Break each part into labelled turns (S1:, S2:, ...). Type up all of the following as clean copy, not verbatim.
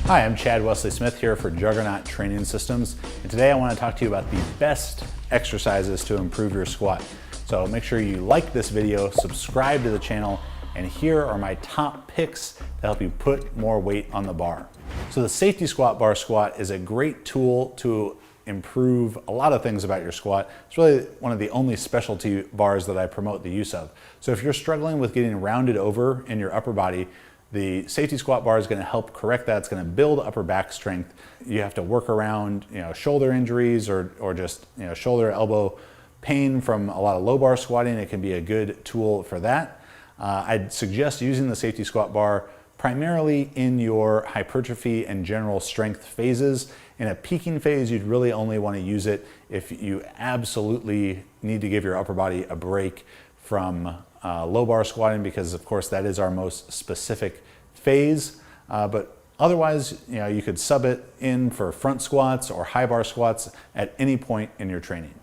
S1: Hi, I'm Chad Wesley Smith here for Juggernaut Training Systems, and today I want to talk to you about the best exercises to improve your squat. So make sure you like this video, subscribe to the channel, and here are my top picks to help you put more weight on the bar. So the safety squat bar squat is a great tool to improve a lot of things about your squat. It's really one of the only specialty bars that I promote the use of. So if you're struggling with getting rounded over in your upper body, the safety squat bar is going to help correct that. It's going to build upper back strength. You have to work around, shoulder injuries or just, shoulder, elbow pain from a lot of low bar squatting. It can be a good tool for that. I'd suggest using the safety squat bar primarily in your hypertrophy and general strength phases. In a peaking phase, you'd really only want to use it if you absolutely need to give your upper body a break from low bar squatting, because of course that is our most specific phase. But otherwise, you could sub it in for front squats or high bar squats at any point in your training.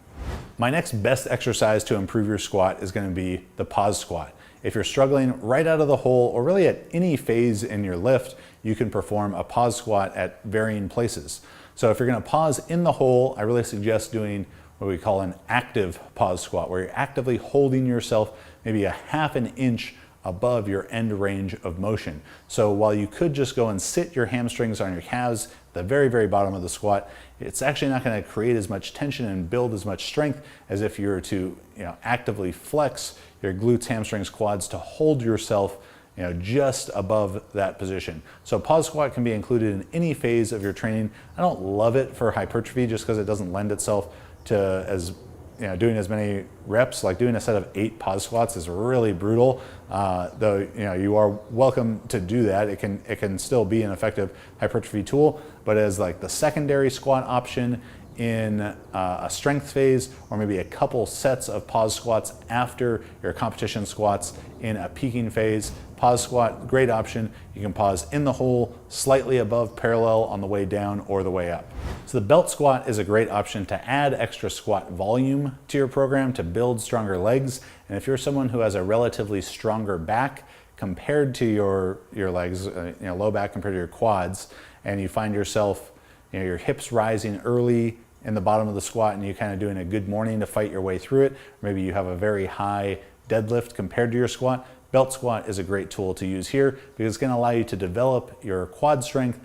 S1: My next best exercise to improve your squat is going to be the pause squat. If you're struggling right out of the hole or really at any phase in your lift, you can perform a pause squat at varying places. So if you're going to pause in the hole, I really suggest doing what we call an active pause squat, where you're actively holding yourself maybe a half an inch above your end range of motion. So while you could just go and sit your hamstrings on your calves at the very, very bottom of the squat, it's actually not going to create as much tension and build as much strength as if you were to actively flex your glutes, hamstrings, quads to hold yourself just above that position. So pause squat can be included in any phase of your training. I don't love it for hypertrophy just because it doesn't lend itself to doing as many reps. Like doing a set of 8 pause squats is really brutal. Though you are welcome to do that. It can still be an effective hypertrophy tool, but as like the secondary squat option in a strength phase, or maybe a couple sets of pause squats after your competition squats in a peaking phase. Pause squat, great option. You can pause in the hole, slightly above parallel on the way down or the way up. So the belt squat is a great option to add extra squat volume to your program to build stronger legs. And if you're someone who has a relatively stronger back compared to your legs, low back compared to your quads, and you find yourself your hips rising early in the bottom of the squat and you kind of doing a good morning to fight your way through it. Maybe you have a very high deadlift compared to your squat. Belt squat is a great tool to use here because it's going to allow you to develop your quad strength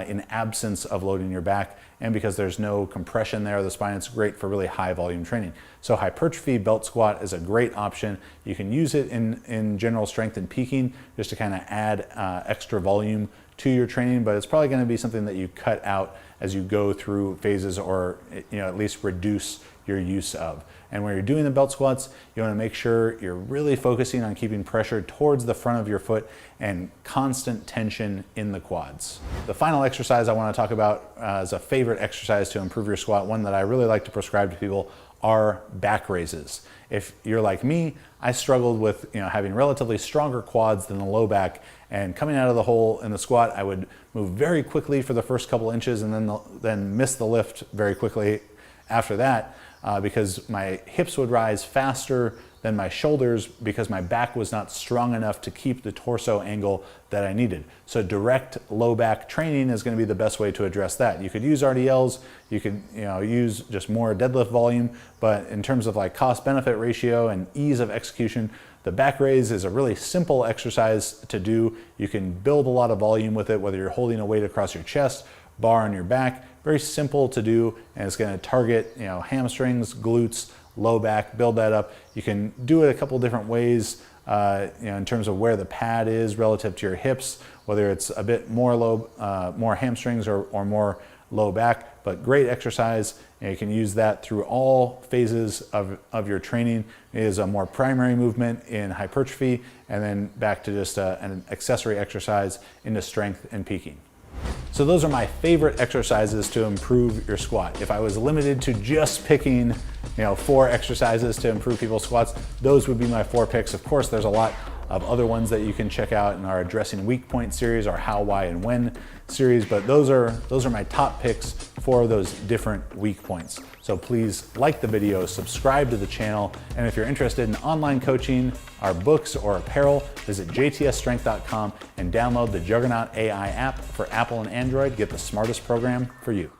S1: in absence of loading your back, and because there's no compression there of the spine, it's great for really high volume training. So hypertrophy belt squat is a great option. You can use it in general strength and peaking just to kind of add extra volume to your training, but it's probably going to be something that you cut out as you go through phases, or at least reduce your use of. And when you're doing the belt squats, you want to make sure you're really focusing on keeping pressure towards the front of your foot and constant tension in the quads. The final exercise I want to talk about as a favorite exercise to improve your squat, one that I really like to prescribe to people, are back raises. If you're like me, I struggled with having relatively stronger quads than the low back, and coming out of the hole in the squat, I would move very quickly for the first couple inches and then miss the lift very quickly after that, because my hips would rise faster than my shoulders because my back was not strong enough to keep the torso angle that I needed. So direct low back training is going to be the best way to address that. You could use RDLs, you could use just more deadlift volume, but in terms of like cost benefit ratio and ease of execution, the back raise is a really simple exercise to do. You can build a lot of volume with it, whether you're holding a weight across your chest, bar on your back. Very simple to do, and it's going to target hamstrings, glutes, low back, build that up. You can do it a couple different ways in terms of where the pad is relative to your hips, whether it's a bit more more hamstrings or more low back, but great exercise. You can use that through all phases of your training. It is a more primary movement in hypertrophy, and then back to just an accessory exercise into strength and peaking. So those are my favorite exercises to improve your squat. If I was limited to just picking 4 exercises to improve people's squats, those would be my 4 picks. Of course, there's a lot of other ones that you can check out in our Addressing Weak Point series, our How, Why, and When series, but those are my top picks for those different weak points. So please like the video, subscribe to the channel, and if you're interested in online coaching, our books, or apparel, visit jtsstrength.com and download the Juggernaut AI app for Apple and Android. Get the smartest program for you.